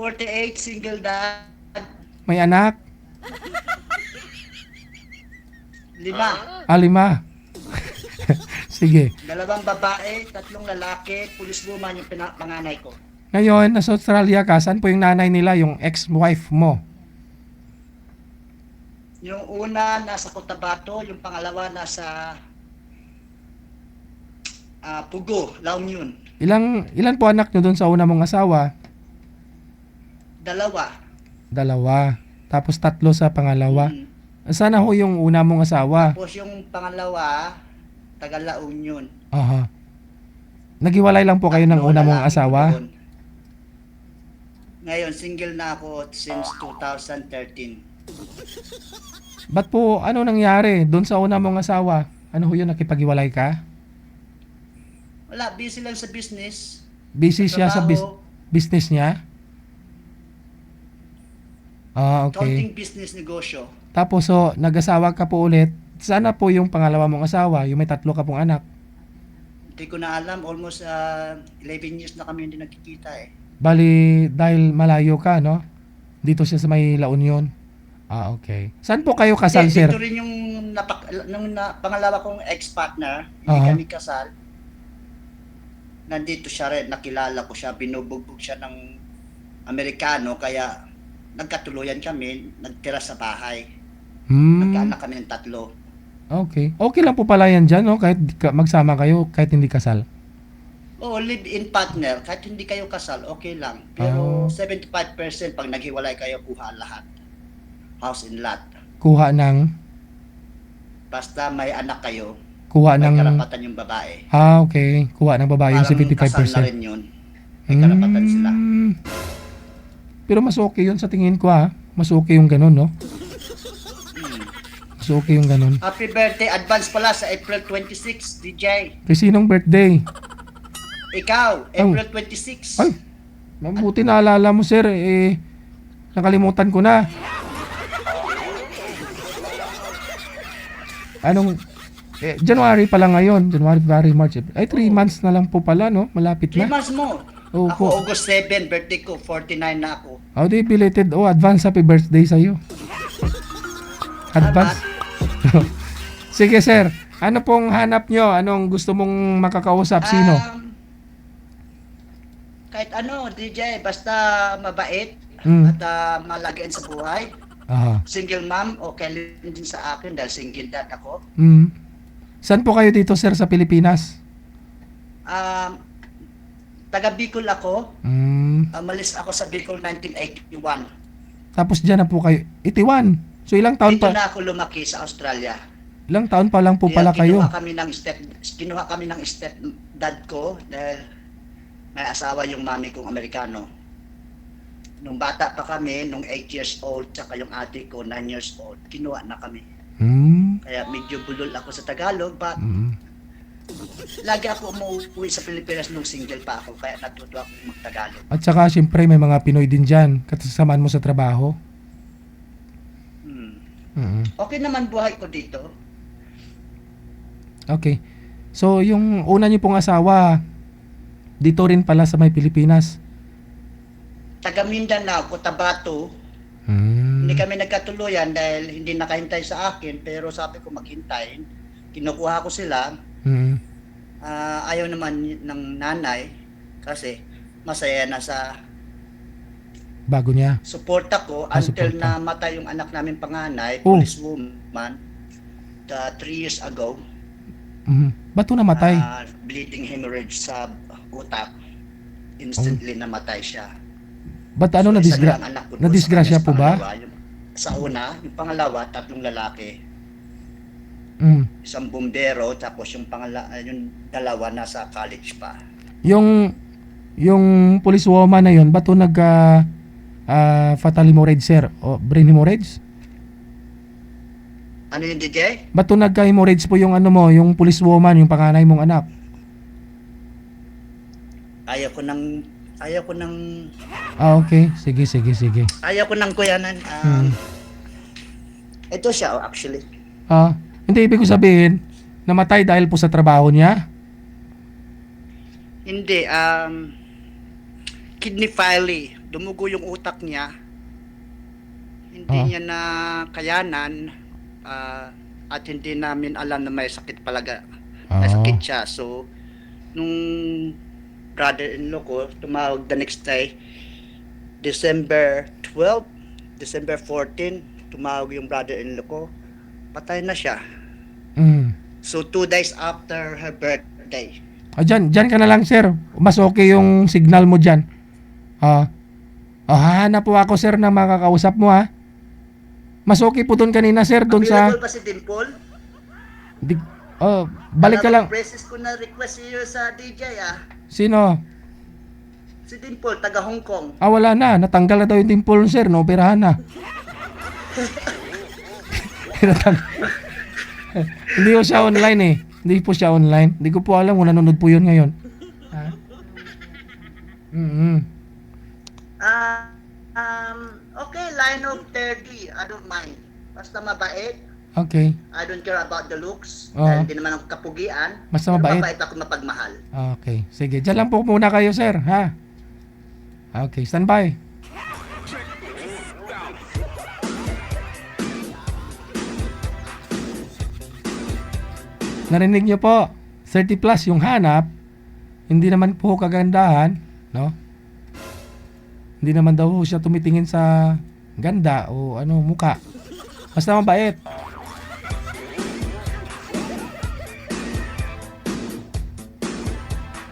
48, single dad. May anak? 5. 5. Sige. 2 babae, 3 lalaki, police woman yung panganay ko. Ngayon, nasa Australia ka, saan po yung nanay nila, yung ex-wife mo? Yung una nasa Cotabato, yung pangalawa nasa Pugo, La Union. Ilan po anak nyo doon sa una mong asawa? 2. 2. Tapos 3 sa pangalawa. Mm. Sana ho yung una mong asawa? Tapos yung pangalawa, taga La Union. Aha. Naghiwalay lang po kayo ng 3 una mong lalaki asawa? doon. Ngayon, single na ako since 2013. Ba't po, ano nangyari doon sa una mong asawa? Ano ho yun, nakipaghiwalay ka? Wala, busy lang sa business. Busy siya sa Trabaho, business niya? Ah, okay. counting business negosyo. Tapos so, nag-asawa ka po ulit. Sana po yung pangalawa mong asawa, yung may 3 ka pong anak. Hindi ko na alam, almost 11 years na kami hindi nagkikita eh. Bali, dahil malayo ka, no? Dito siya sa may La Union. Ah, okay. Saan po kayo kasal, Hindi, sir? ito rin yung pangalawa kong ex-partner, hindi Aha. kami kasal. Nandito siya rin, nakilala ko siya, binubugbog siya ng Amerikano, kaya nagkatuluyan kami, nagtira sa bahay. Nagkaanak kami ng 3. Okay. Okay lang po pala yan dyan, no? Kahit magsama kayo, kahit hindi kasal. Oo, live-in partner, kahit hindi kayo kasal, okay lang. Pero 75% pag naghiwalay kayo, kuha lahat. House and lot. Kuha ng... Basta may anak kayo, Kuha may ng... karapatan yung babae. Ah, okay. Kuha ng babae yung Parang kasal na 75%. rin yun. May karapatan sila. Pero mas okay yun sa tingin ko, ha? Mas okay yung ganun, no? Mas okay yung ganun. Happy birthday, advance pala sa April 26, DJ. Kasi sinong birthday? Ikaw, April 26. Ay, mabuti naalala mo, sir. Nakalimutan ko na. January pa lang ngayon. January, February, March. Ay, 3 months na lang po pala, no? Malapit 3 na. months mo. Opo. Ako, August 7, birthday ko, 49 na ako. Oh, di belated. Oh, advance happy birthday sa'yo. Advance. Sige, sir. Ano pong hanap nyo? Anong gusto mong makakausap? Sino? Kahit ano, DJ, basta mabait at malagain sa buhay. Aha. Single mom, okay din sa akin dahil single dad ako. Saan po kayo dito, sir, sa Pilipinas? Taga Bicol ako. Malis ako sa Bicol 1981. Tapos dyan na po kayo. 81. So ilang taon Dito pa? na ako lumaki sa Australia. Ilang taon pa lang po pala kayo? Kinuha kami ng step dad ko dahil may asawa yung mami kong Amerikano. Nung bata pa kami, nung 8 years old, tsaka yung ate ko 9 years old, kinuha na kami. Kaya medyo bulol ako sa Tagalog, but lagi ako umuwi sa Pilipinas nung single pa ako, kaya natuto ako mag-Tagalog. At saka siyempre may mga Pinoy din dyan, kasamaan mo sa trabaho. Okay naman buhay ko dito. Okay. So yung una niyo pong asawa, dito rin pala sa may Pilipinas. Taga Mindanao, Cotabato. Hindi kami nagkatuluyan dahil hindi nakahintay sa akin, pero sabi ko maghintay. Kinukuha ko sila. Ayaw naman ng nanay kasi masaya na sa Bago niya. suporta ko until na matay yung anak namin panganay, police woman, 3 years ago. Ba't po namatay? Bleeding hemorrhage sa utak. Instantly namatay siya. Ba't ano, So, isa na lang anak ko doon nadisgrasya sa po ba? pangalawa. Sa una, yung pangalawa, 3 lalaki. Isang bumbero, tapos yung dalawa nasa college pa. Yung police woman na yun, ba't po fatal hemorrhage, sir? O brain hemorrhage? Ano yung DJ? Ba't po nagka-hemorrhage po yung ano mo, yung police woman, yung panganay mong anak? Ayaw ko ng Okay. Sige. ayaw ko ng kuyanan. Ito siya, actually. Hindi, ibig ko sabihin, namatay dahil po sa trabaho niya? Hindi, kidney failure. dumugo yung utak niya. Hindi Ah. niya na kayanan at hindi namin alam na may sakit palaga. May Ah. sakit siya. So, nung brother-in-law ko, tumawag the next day, December 12, December 14, tumawag yung brother-in-law ko, patay na siya. Mm. So, 2 days after her birthday. Dyan ka na lang, sir. Mas okay yung signal mo dyan. Hahanap po ako, sir, na makakausap mo, ha. Mas okay po doon kanina, sir, doon sa... Available ba si Dimple? Balik ka lang. Precious ko na request iyo sa DJ, Sino? Si Dimple, taga Hong Kong. Wala na. Natanggal na daw yung dimple, sir. Naoperahan na. Hindi po siya online eh. Hindi po siya online. Hindi ko po alam kung nanonood po yun ngayon. Ha? Okay, line of 30. I don't mind. Basta mabait. Okay. I don't care about the looks. Oo. Dahil hindi naman ako kapugian. Basta Pero mabait. mabait ako mapagmahal. Okay. Sige. Diyan lang po muna kayo, sir. Ha? Okay. Stand by. Narinig niyo po. 30 plus yung hanap. Hindi naman po kagandahan. No? Hindi naman daw siya tumitingin sa ganda o muka. Basta mabait.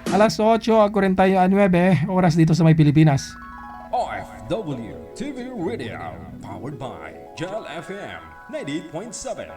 Alas 8:49 oras dito sa may Pilipinas. OFW TV Radio, powered by Gel FM 98.7.